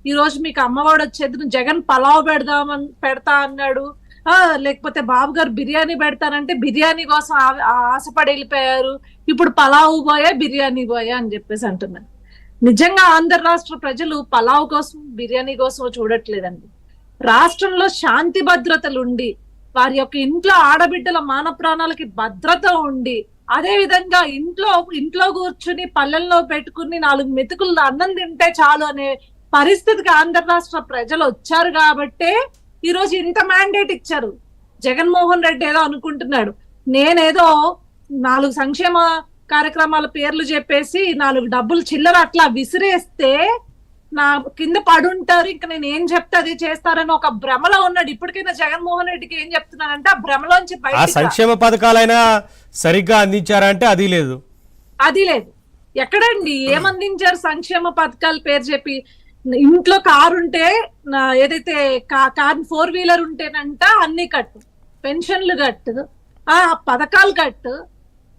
ఈ రోజు మీకు అమ్మఒడి వచ్చేది, జగన్ పలావ్ పెడతా అన్నాడు, లేకపోతే బాబు గారు బిర్యానీ పెడతానంటే బిర్యానీ కోసం ఆశపడి వెళ్ళిపోయారు, ఇప్పుడు పలావ్ పోయా బిర్యానీ పోయా అని చెప్పేసి అంటున్నారు. నిజంగా ఆంధ్ర రాష్ట్ర ప్రజలు పలావ్ కోసం బిర్యానీ కోసం చూడట్లేదండి. రాష్ట్రంలో శాంతి భద్రతలు ఉండి, వారి యొక్క ఇంట్లో ఆడబిడ్డల మాన ప్రాణాలకి భద్రత ఉండి, అదే విధంగా ఇంట్లో కూర్చుని పల్లెల్లో పెట్టుకుని 4 మెతుకులు అన్నం తింటే చాలు అనే పరిస్థితికి ఆంధ్ర రాష్ట్ర ప్రజలు వచ్చారు కాబట్టే ఈ రోజు ఇంత మ్యాండేట్ ఇచ్చారు. జగన్మోహన్ రెడ్డి ఏదో అనుకుంటున్నాడు, నేనేదో 4 సంక్షేమ కార్యక్రమాల పేర్లు చెప్పేసి 4 డబ్బులు చిల్లర అట్లా విసిరేస్తే నా కింద పడుంటారు, ఇంకా నేను ఏం చెప్తే అది చేస్తారని ఒక భ్రమలో ఉన్నాడు. ఇప్పటికైనా జగన్మోహన్ రెడ్డికి ఏం చెప్తున్నానంటే ఆ భ్రమలోంచి ఆ సంక్షేమ పథకాలైనా సరిగ్గా అందించారంటే అది లేదు. ఎక్కడండి ఏమందించారు? సంక్షేమ పథకాల పేరు చెప్పి ఇంట్లో కారు ఉంటే ఏదైతే కార్ 4 వీలర్ ఉంటేనంట అన్ని కట్టు, పెన్షన్లు కట్టు, పథకాలు కట్టు.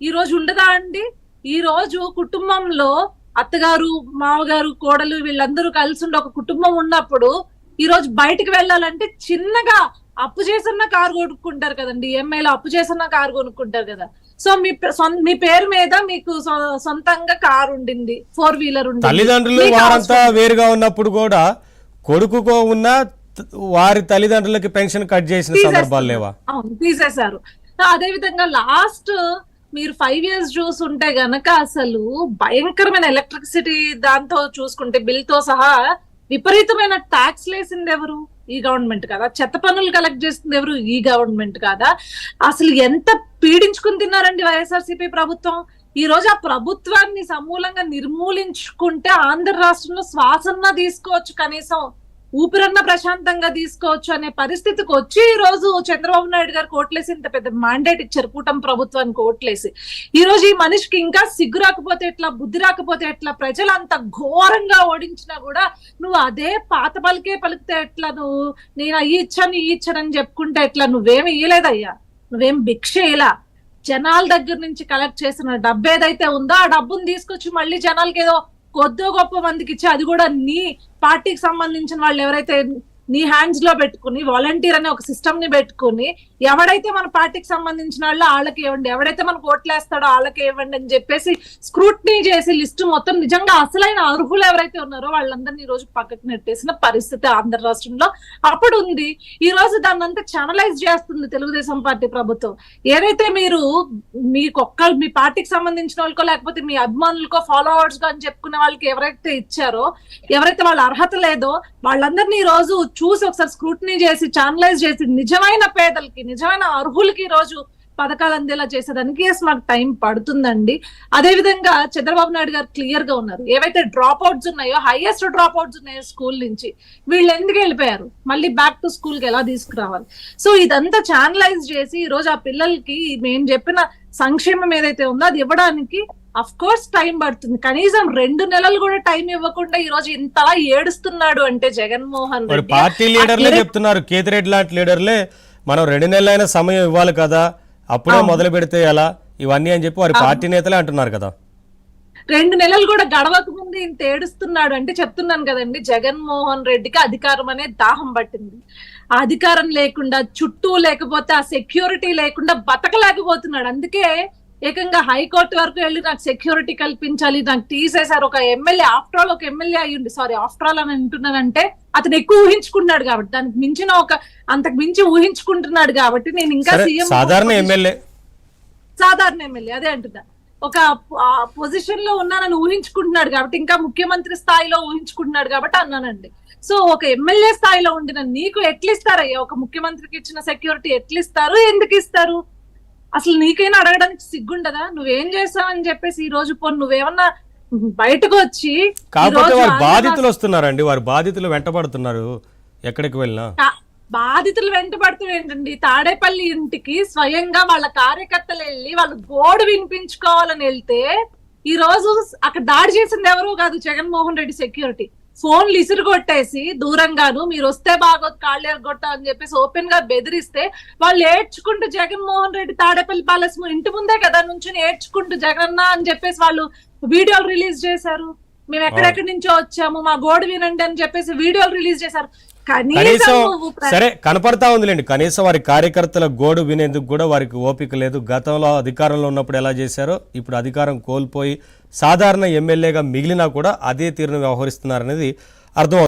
ఈ రోజు ఉండదా అండి? ఈ రోజు కుటుంబంలో అత్తగారు, మామగారు, కోడలు వీళ్ళందరూ కలిసి ఉండి ఒక కుటుంబం ఉన్నప్పుడు ఈ రోజు బయటకు వెళ్ళాలంటే చిన్నగా అప్పు చేసిన కారు కొనుక్కుంటారు కదండి, ఈఎంఐలో అప్పు చేసిన కారు కొనుక్కుంటారు కదా. సో మీ పేరు మీద మీకు సొంతంగా కారు ఉండింది, 4 వీలర్ ఉండింది. తల్లిదండ్రులు వారంతా వేరుగా ఉన్నప్పుడు కూడా కొడుకుకో ఉన్న వారి తల్లిదండ్రులకి పెన్షన్ కట్ చేసిన సందర్భాలు లేవా? అవును, తీసేశారు. అదే విధంగా లాస్ట్ మీరు 5 years చూసుంటే గనక అసలు భయంకరమైన ఎలక్ట్రిసిటీ దాంతో చూసుకుంటే బిల్ తో సహా విపరీతమైన ట్యాక్స్ లేసింది ఎవరు? ఈ గవర్నమెంట్ కదా. చెత్త పన్నులు కలెక్ట్ చేస్తుంది ఎవరు? ఈ గవర్నమెంట్ కదా. అసలు ఎంత పీడించుకుని తిన్నారండి వైఎస్ఆర్సీపీ ప్రభుత్వం. ఈ రోజు ఆ ప్రభుత్వాన్ని సమూలంగా నిర్మూలించుకుంటే ఆంధ్ర రాష్ట్రంలో శ్వాసన్నా తీసుకోవచ్చు, కనీసం ఊపిరన్న ప్రశాంతంగా తీసుకోవచ్చు అనే పరిస్థితికి వచ్చి ఈ రోజు చంద్రబాబు నాయుడు గారు కోట్లేసి ఇంత పెద్ద మ్యాండేట్ ఇచ్చారు కూటమి ప్రభుత్వానికి ఓట్లేసి. ఈ రోజు ఈ మనిషికి ఇంకా సిగ్గు రాకపోతే ఎట్లా, బుద్ధి రాకపోతే ఎట్లా? ప్రజలు అంత ఘోరంగా ఓడించినా కూడా నువ్వు అదే పాత పలికే పలికితే ఎట్లా? నువ్వు నేను అయ్యి ఇచ్చాను ఈ ఇచ్చానని చెప్పుకుంటే ఎట్లా? నువ్వేమి ఇయ్యలేదయ్యా, నువ్వేం భిక్ష ఇలా. జనాల దగ్గర నుంచి కలెక్ట్ చేసిన డబ్బు ఏదైతే ఉందో ఆ డబ్బును తీసుకొచ్చి మళ్ళీ జనాలకి ఏదో కొద్దో గొప్ప మందికి ఇచ్చి, అది కూడా నీ పార్టీకి సంబంధించిన వాళ్ళు ఎవరైతే నీ హ్యాండ్స్ లో పెట్టుకుని వాలంటీర్ అనే ఒక సిస్టమ్ ని పెట్టుకుని ఎవడైతే మన పార్టీకి సంబంధించిన వాళ్ళు వాళ్ళకి ఇవ్వండి, ఎవడైతే మనకు ఓట్లేస్తాడో వాళ్ళకి ఇవ్వండి అని చెప్పేసి స్క్రూట్నీ చేసి లిస్టు మొత్తం నిజంగా అసలైన అర్హులు ఎవరైతే ఉన్నారో వాళ్ళందరినీ ఈ రోజు పక్కకు నెట్టేసిన పరిస్థితి ఆంధ్ర రాష్ట్రంలో అప్పుడు ఉంది. ఈ రోజు దాన్ని అంతా ఛానలైజ్ చేస్తుంది తెలుగుదేశం పార్టీ ప్రభుత్వం. ఏదైతే మీరు మీ పార్టీకి సంబంధించిన వాళ్ళకో లేకపోతే మీ అభిమానులకో ఫాలోవర్స్ గా అని చెప్పుకునే వాళ్ళకి ఎవరైతే ఇచ్చారో, ఎవరైతే వాళ్ళ అర్హత లేదో వాళ్ళందరినీ ఈ రోజు చూసి ఒకసారి స్క్రూటినీ చేసి ఛానలైజ్ చేసి నిజమైన పేదలకి, నిజమైన అర్హులకి ఈ రోజు పథకాలు అందేలా చేసేదానికి మాకు టైం పడుతుందండి. అదే విధంగా చంద్రబాబు నాయుడు గారు క్లియర్ గా ఉన్నారు. ఏవైతే డ్రాప్ అవుట్స్ ఉన్నాయో, హైయెస్ట్ డ్రాప్ అవుట్స్ ఉన్నాయో స్కూల్ నుంచి, వీళ్ళు ఎందుకు వెళ్ళిపోయారు, మళ్ళీ బ్యాక్ టు స్కూల్ కి ఎలా తీసుకురావాలి? సో ఇదంతా ఛానలైజ్ చేసి ఈ రోజు ఆ పిల్లలకి మేము చెప్పిన సంక్షేమం ఏదైతే ఉందో అది ఇవ్వడానికి అఫ్ కోర్స్ టైం పడుతుంది. కనీసం 2 నెలలు కూడా టైం ఇవ్వకుండా ఈ రోజు ఇంతలా ఏడుస్తున్నాడు అంటే జగన్మోహన్ రెడ్డి. పార్టీ లీడర్లే చెప్తున్నారు, కేతిరెడ్డి లాంటి లీడర్లే మనం 2 నెలలైన సమయం ఇవ్వాలి కదా, అప్పుడే మొదలు పెడితే ఎలా ఇవన్నీ అని చెప్పి వారి పార్టీ నేతలే అంటున్నారు కదా. 2 నెలలు కూడా గడవక ముందు ఇంత ఏడుస్తున్నాడు అంటే చెప్తున్నాను కదండి, జగన్మోహన్ రెడ్డికి అధికారం అనే దాహం పట్టింది. ఆ అధికారం లేకుండా, చుట్టూ లేకపోతే ఆ సెక్యూరిటీ లేకుండా బతకలేకపోతున్నాడు. అందుకే ఏకంగా హైకోర్టు వరకు వెళ్ళి నాకు సెక్యూరిటీ కల్పించాలి, నాకు తీసేశారు. ఒక ఎమ్మెల్యే, ఆఫ్టర్ ఆల్ ఒక ఎమ్మెల్యే అయ్యుండి, సారీ ఆఫ్టర్ ఆల్ అని అంటున్నానంటే అతను ఎక్కువ ఊహించుకున్నాడు కాబట్టి, దానికి మించిన అంతకు మించి ఊహించుకుంటున్నాడు కాబట్టి నేను ఇంకా సీఎం సాధారణ ఎమ్మెల్యే అదే అంటున్నా, ఒక పొజిషన్ లో ఉన్నానని ఊహించుకుంటున్నాడు కాబట్టి, ఇంకా ముఖ్యమంత్రి స్థాయిలో ఊహించుకుంటున్నాడు కాబట్టి అన్నానండి. సో ఒక ఎమ్మెల్యే స్థాయిలో ఉండిన నీకు ఎట్లిస్తారయ్యా? ఒక ముఖ్యమంత్రికి ఇచ్చిన సెక్యూరిటీ ఎట్లిస్తారు, ఎందుకు ఇస్తారు? అసలు నీకైనా అడగడానికి సిగ్గుండదా? నువ్వేం చేస్తావని చెప్పేసి ఈ రోజు నువ్వేమన్నా బయటకు వచ్చి, కాకపోతే వారి బాధితులు వస్తున్నారండి, వారి బాధితులు వెంటబడుతున్నారు ఎక్కడికి వెళ్ళినా. బాధితులు వెంటబడుతూ ఏంటండి, తాడేపల్లి ఇంటికి స్వయంగా వాళ్ళ కార్యకర్తలు వెళ్ళి వాళ్ళు గోడు వినిపించుకోవాలని వెళ్తే ఈ రోజు అక్కడ దాడి చేసింది ఎవరో కాదు, జగన్మోహన్ రెడ్డి సెక్యూరిటీ. ఫోన్లు ఇసురు కొట్టేసి దూరంగాను, మీరు వస్తే బాగోదు కాళ్ళు ఎరగొట్టా అని చెప్పేసి ఓపెన్ గా బెదిరిస్తే వాళ్ళు ఏడ్చుకుంటూ జగన్మోహన్ రెడ్డి తాడేపల్లి ప్యాలెస్ ఇంటి ముందే కదా నుంచి ఏడ్చుకుంటూ జగన్న అని చెప్పేసి వాళ్ళు వీడియోలు రిలీజ్ చేశారు. మేము ఎక్కడెక్కడి నుంచో వచ్చాము, మా గోడు వినండి అని చెప్పేసి వీడియోలు రిలీజ్ చేశారు. కనీసం కనీసం నువ్వు సరే కనపడతా ఉందిలేండి, కనీసం వారి కార్యకర్తల గోడు వినేందుకు కూడా వారికి ఓపిక లేదు. గతంలో అధికారంలో ఉన్నప్పుడు ఎలా చేశారో ఇప్పుడు అధికారం కోల్పోయి సాధారణ ఎమ్మెల్యేగా మిగిలినా కూడా అదే తీరును వ్యవహరిస్తున్నారనేది అర్థం.